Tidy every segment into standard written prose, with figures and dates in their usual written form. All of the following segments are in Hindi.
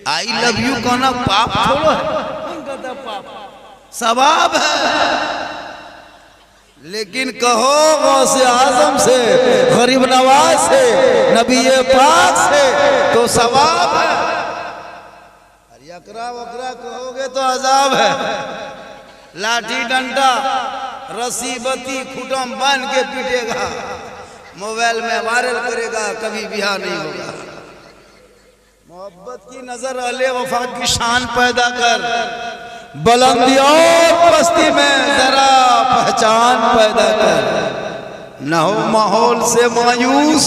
आई लव यू कहना पाप थोड़ा है, पाप सवाब है। लेकिन कहो गौसे आजम से, गरीब नवाज से, नबी पाक से तो सवाब है। यकरा वकरा कहोगे तो अजाब है। लाठी डंडा रस्सी बत्ती खुटम बांध के पीटेगा, मोबाइल में वायरल करेगा, कभी बिहार नहीं होगा। मोहब्बत की नजर अले वफा की शान पैदा कर, बुलंदी और पस्ती में जरा पहचान पैदा कर। न हो माहौल से मायूस,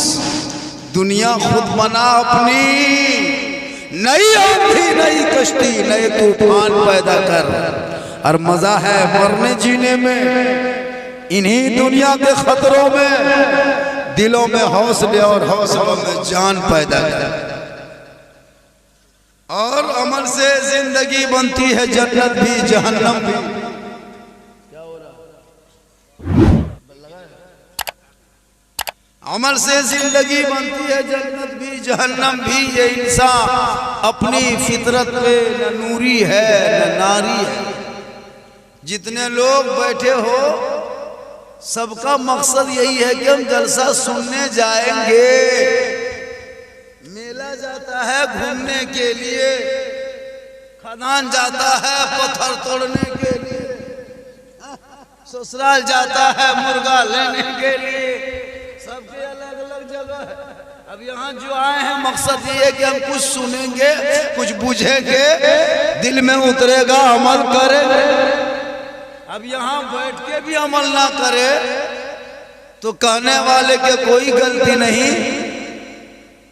दुनिया खुद बना अपनी, नई आंधी नई कश्ती नए तूफान पैदा कर। और मजा है मरने जीने में, इन्हीं दुनिया के खतरों में दिलों में हौसले और हौसलों में जान पैदा कर। और अमल से जिंदगी बनती है जन्नत भी जहन्नम भी। क्या हो रहा? अमल से जिंदगी बनती है जन्नत भी जहन्नम भी। ये इंसान अपनी फितरत पे न नूरी है न नारी है। जितने लोग बैठे हो सबका मकसद यही है कि हम जलसा सुनने जाएंगे। मेला जाता है घूमने के लिए, खदान जाता है पत्थर तोड़ने के लिए, ससुराल जाता है मुर्गा लेने के लिए। सबके अलग अलग जगह है। अब यहाँ जो आए हैं मकसद ये है कि हम कुछ सुनेंगे, कुछ बुझेंगे, दिल में उतरेगा, अमल करेंगे। अब यहाँ बैठ के भी अमल ना करे तो कहने वाले के कोई गलती नहीं।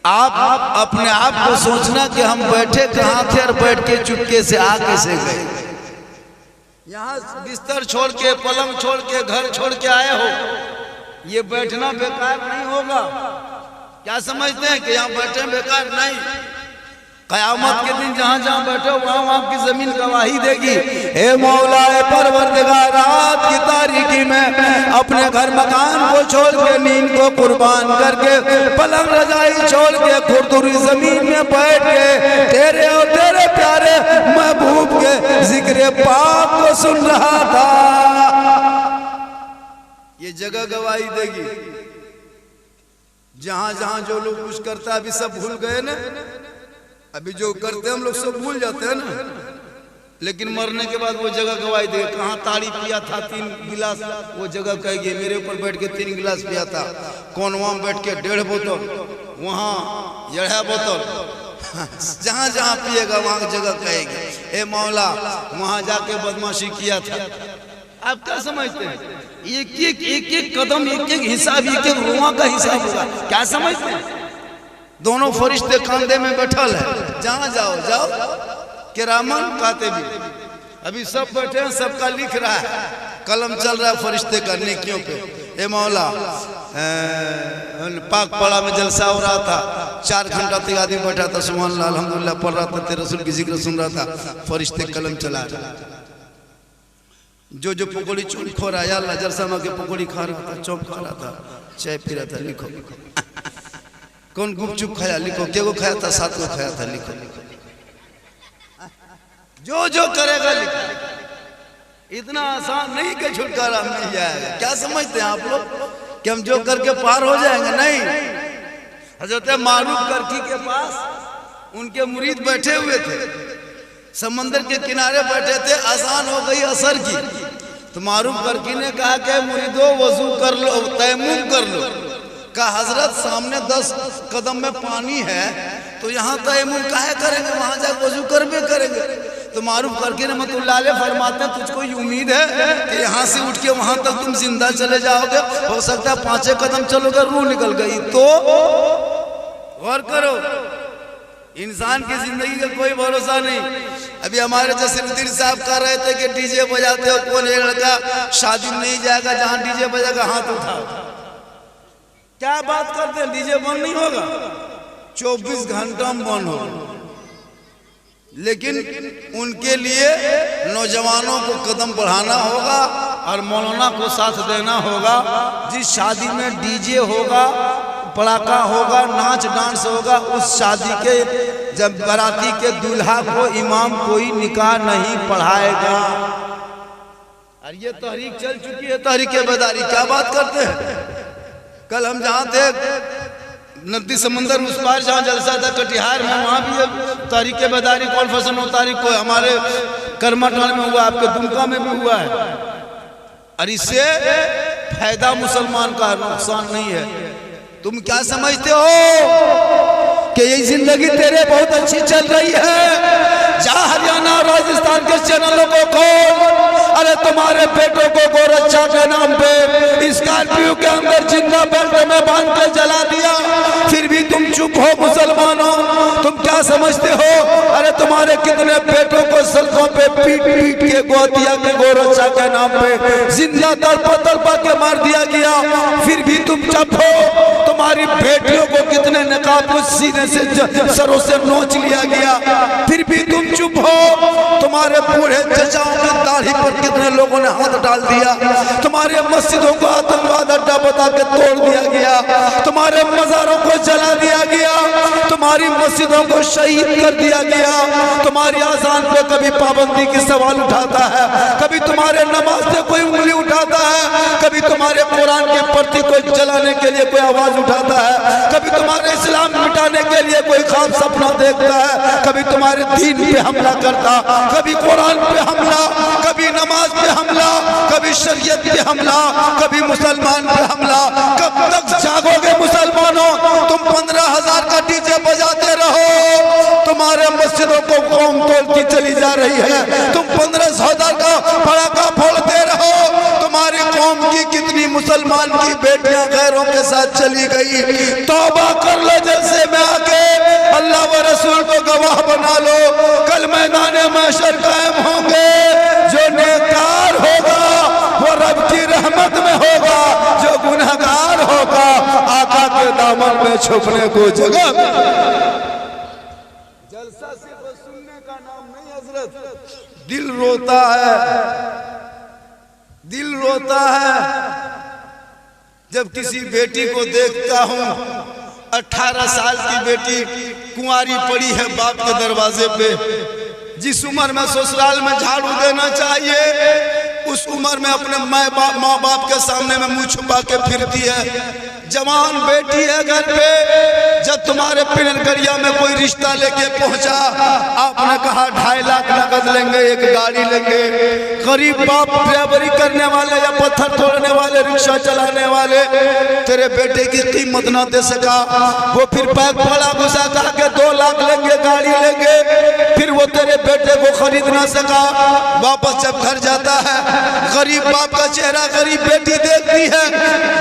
आप अपने आप को सोचना कि हम बैठे कहाँ थे और बैठ के चुपके से आ कैसे गए। यहाँ बिस्तर छोड़ के, पलंग छोड़ के, घर छोड़ के आए हो, ये बैठना बेकार नहीं होगा। क्या समझते हैं कि यहाँ बैठे बेकार नहीं? कयामत के दिन जहाँ जहाँ बैठे वहाँ वहाँ की जमीन गवाही देगी। हे मौला परवरदिगार, रात की तारीकी में अपने घर मकान को छोड़ के, नींद को कुर्बान करके, पलंग रजाई छोड़ के, खुरदुरी जमीन में बैठ के तेरे और तेरे प्यारे महबूब के जिक्र पाक को सुन रहा था। ये जगह गवाही देगी। जहाँ जहाँ जो लोग कुछ करता है अभी सब भूल गए ना। अभी जो करते हैं हम लोग सब भूल जाते हैं ना, लेकिन मरने के बाद वो जगह गवाही दे। कहाँ ताड़ी पिया था 3 गिलास, वो जगह कहेगी मेरे ऊपर बैठ के 3 गिलास पिया था। कौन वहाँ बैठ के 1.5 बोतल, वहाँ 1.5 बोतल। जहाँ जहाँ पिएगा वहाँ जगह कहेगी ए मौला वहाँ जाके बदमाशी किया था। आप क्या समझते हैं? एक कदम, एक हिसाब, एक रुआ का हिसाब होगा। क्या समझते हैं? दोनों फरिश्ते कंधे में बैठल है, जहां जाओ जाओ किरामन कातिबीन। अभी सब बैठे हैं, सबका लिख रहा है, कलम चल रहा है फरिश्ते का नेकियों पे। ए मौला पाक पड़ा में जलसा हो रहा था, 4 घंटा तक आदमी बैठा था, सुभान अल्लाह अल्हम्दुलिल्लाह पढ़ रहा था, तेरे रसूल की जिक्र सुन रहा था, फरिश्ते कलम चला रहा। जो पकौड़ी चौप खो रहा है, अल्लाह जलसा में के पकौड़ी खा रहा था, चौप खा रहा था, चाय पी रहा था, लिखो। कौन गुपचुप खाया, लिखो। क्या को खाया था? 7 को खाया था, लिखो। जो करेगा लिखो। इतना आसान नहीं कि छुटकारा मिल जाएगा। क्या समझते हैं आप लोग कि हम जो करके पार हो जाएंगे? नहीं। हजरत मारूफ करकी के पास उनके मुरीद बैठे हुए थे, समंदर के किनारे बैठे थे, आसान हो गई असर की। तो मारूफ करकी ने कहा कि मुरीदो वजू कर लो, तयम्मुम कर लो। कहा हजरत सामने 10 कदम में पानी है, तो यहाँ तयम्मुम काहे करेंगे, वहां जाकर वजू करबे करेंगे। तो मारूफ करके रहमतुल्लाह अलैह फरमाते हैं तुझको ये उम्मीद है कि यहाँ से उठ के वहां तक तुम जिंदा चले जाओगे? हो सकता है 5 कदम चलोगे रूह निकल गई। तो गौर करो, इंसान की जिंदगी का कोई भरोसा नहीं। अभी हमारे जसीरुद्दीन साहब कह रहे थे कि डीजे बजाते हो, कौन एक लड़का शादी में नहीं जाएगा जहां डीजे बजेगा हाथ उठाओ। क्या बात करते हैं? डीजे बंद नहीं होगा, 24 घंटा में बंद होगा। लेकिन उनके लिए नौजवानों को कदम बढ़ाना होगा और मौलाना को साथ देना होगा। जिस शादी में डीजे होगा, पड़ाका होगा, नाच डांस होगा, उस शादी के जब बाराती के दूल्हा को इमाम कोई निकाह नहीं पढ़ाएगा। और ये तहरीक चल चुकी है, तहरीक बेदारी, क्या बात करते हैं। कल हम जहाँ थे नदी समंदर उस पार जहाँ जलसा था कटिहार में, वहाँ भी तहरीक बेदारी कॉन्फ्रेंस 9 तारीख को हमारे करमाटाल में हुआ, आपके दुमका में भी हुआ है। और इससे फायदा मुसलमान का, नुकसान नहीं है। तुम क्या समझते हो कि ये जिंदगी तेरे बहुत अच्छी चल रही है? जा हरियाणा राजस्थान के चैनलों को खोल, अरे तुम्हारे बेटों को गोरक्षा के नाम पे स्कॉर्पियो के अंदर जिंदा बेल्ट में बांध के जला दिया, फिर भी तुम चुप हो मुसलमानों। तुम क्या समझते हो? अरे तुम्हारे कितने बेटों को सड़कों पे पीट पीट के गोतिया के गोरक्षा के नाम पे जिंदा तड़पा के मार दिया गया, फिर भी तुम चुप हो। तुम्हारी बेटियों को कितने नकाब सीने से सरों से नोच लिया गया, फिर भी तुम चुप हो। तुम्हारे बूढ़े चचाओं की दाढ़ी पर कितने लोगों ने हाथ डाल दिया। तुम्हारे मस्जिदों को आतंकवाद अड्डा बता के तोड़ दिया गया, तुम्हारे मज़ारों को जला दिया गया, तुम्हारी मस्जिदों को शहीद कर दिया गया। तुम्हारी आज़ान पे कभी पाबंदी की सवाल उठाता है, कभी तुम्हारे नमाज पे कोई उंगली उठाता है, कभी तुम्हारे कुरान के प्रति कोई जलाने के लिए कोई आवाज उठाता है, कभी तुम्हारे इस्लाम मिटाने के लिए कोई ख्वाब सपना देखता है, कभी तुम्हारे दीन पे हमला करता, कभी कुरान पे हमला, कभी नमाज पे हमला, कभी शरीयत पे हमला, कभी मुसलमान पे हमला। कब तक जागोगे मुसलमानों? तुम 15,000 का डीजे बजाते रहो, तुम्हारे मस्जिदों को कौम तोड़ती चली जा रही है। तुम 15,000 का पटाखा फोड़ते रहो, तुम्हारी कौम की कितनी मुसलमान की बेटियां गैरों के साथ चली गई। तौबा कर लो जलसे में आके, अल्लाह व रसूल को गवाह बना लो। कल मैदान महशर कायम होंगे, जो नेकार होगा वो रब की रहमत में होगा, जो गुनहगार होगा आका के दामन में छुपने को जगह। जलसा सिर्फ सुनने का नाम नहीं हजरत, दिल रोता है, दिल रोता है जब किसी बेटी को देखता हूँ। 18 साल की बेटी कुंवारी पड़ी है बाप के दरवाजे पे, जिस उम्र में ससुराल में झाड़ू देना चाहिए उस उम्र में अपने माँ बाप के सामने में मुंह छुपा के फिरती है। जवान बेटी है घर पे, जब तुम्हारे पिनरगढ़िया में कोई रिश्ता लेके पहुंचा, आपने कहा 2.5 लाख नकद लेंगे, एक गाड़ी लेंगे। गरीब बाप ड्राइवरी करने वाले या पत्थर तोड़ने वाले, रिक्शा चलाने वाले तेरे बेटे की कीमत ना दे सका, वो फिर पैक पड़ा घुसा कहा के 2 लाख लेंगे, गाड़ी लेंगे, फिर वो तेरे बेटे को खरीद ना सका। वापस जब घर जाता है, गरीब बाप का चेहरा गरीब बेटी देखती है।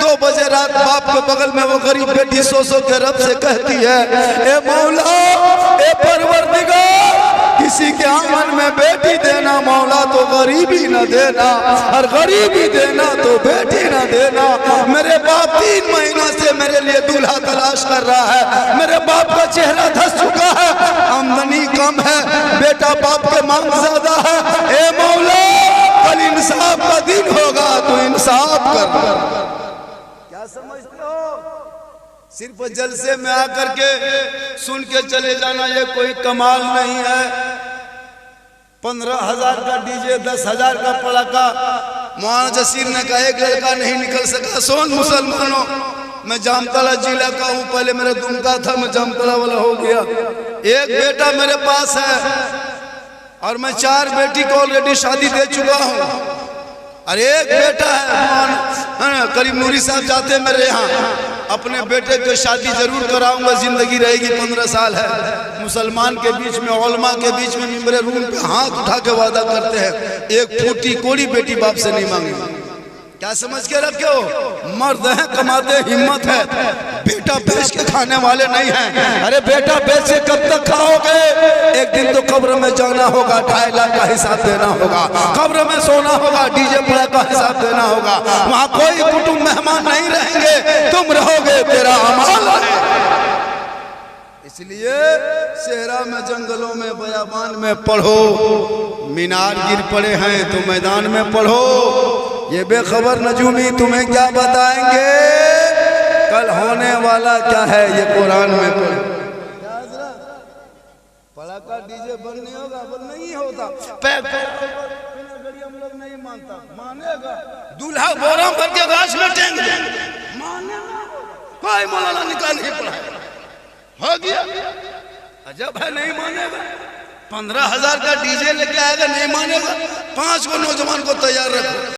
2 बजे रात बाप के बगल में वो गरीब बेटी सो के रब से कहती है, ए मौला, ए परवरदिगार, किसी के आंगन में बेटी देना मौला तो गरीबी न देना, और गरीबी देना तो बेटी न देना। मेरे बाप 3 महीनों से मेरे लिए दूल्हा तलाश कर रहा है, मेरे बाप का चेहरा धस चुका है, आमदनी कम है, बेटा बाप के मांग ज्यादा है। ए मौला, कल इंसाफ का दिन होगा, तो इंसाफ कर। क्या समझते हो? सिर्फ जलसे में आकर के सुन के चले जाना ये कोई कमाल नहीं है। 15,000 का डीजे, 10,000 का पटाखा। मौलाना जसीर ने कहा एक लड़का नहीं निकल सका। सोन मुसलमानों, मैं जामतला जिला का हूँ, पहले मेरा दुमका था, मैं जामतला वाला हो गया। एक बेटा मेरे पास है और मैं 4 बेटी को ऑलरेडी शादी दे चुका हूँ, और एक बेटा है। करीब नूरी साहब जाते हैं मेरे यहाँ, अपने बेटे को शादी जरूर कराऊंगा, जिंदगी रहेगी 15 साल है। मुसलमान के बीच में, उलमा के बीच में मेरे रूम पे हाथ उठा के वादा करते हैं, एक फूटी कोड़ी बेटी बाप से नहीं मांगेंगे। क्या समझ के रखे हो? मर्द हैं, कमाते, हिम्मत है, बेटा बेच के खाने वाले नहीं हैं। अरे बेटा बेच के कब तक खाओगे? एक दिन तो कब्र में जाना होगा, 2.5 लाख का हिसाब देना होगा, कब्र में सोना होगा, डीजे पड़ा का हिसाब देना होगा। वहाँ कोई कुटुंब मेहमान नहीं रहेंगे, तुम रहोगे, तेरा अमाल है। इसलिए सेहरा में, जंगलों में, बयाबान में पढ़ो। मीनार गिर पड़े हैं तो मैदान में पढ़ो। ये बेखबर नजूमी तुम्हें क्या बताएंगे कल होने वाला क्या है, ये कुरान में पढ़ो। दादा डीजे बंद नहीं होगा, बोल नहीं होता, पैक गड़ी हम लोग नहीं मानता, मानेगा दूल्हा बोरा भर के घास में टेंग देंगे, मानेगा कोई मौलाना निकाल नहीं पड़ा, हो गया। अजब है, नहीं मानेगा। 15,000 का डीजे लेके आएगा, नहीं मानेगा। 5 को नौजवान को तैयार रखो।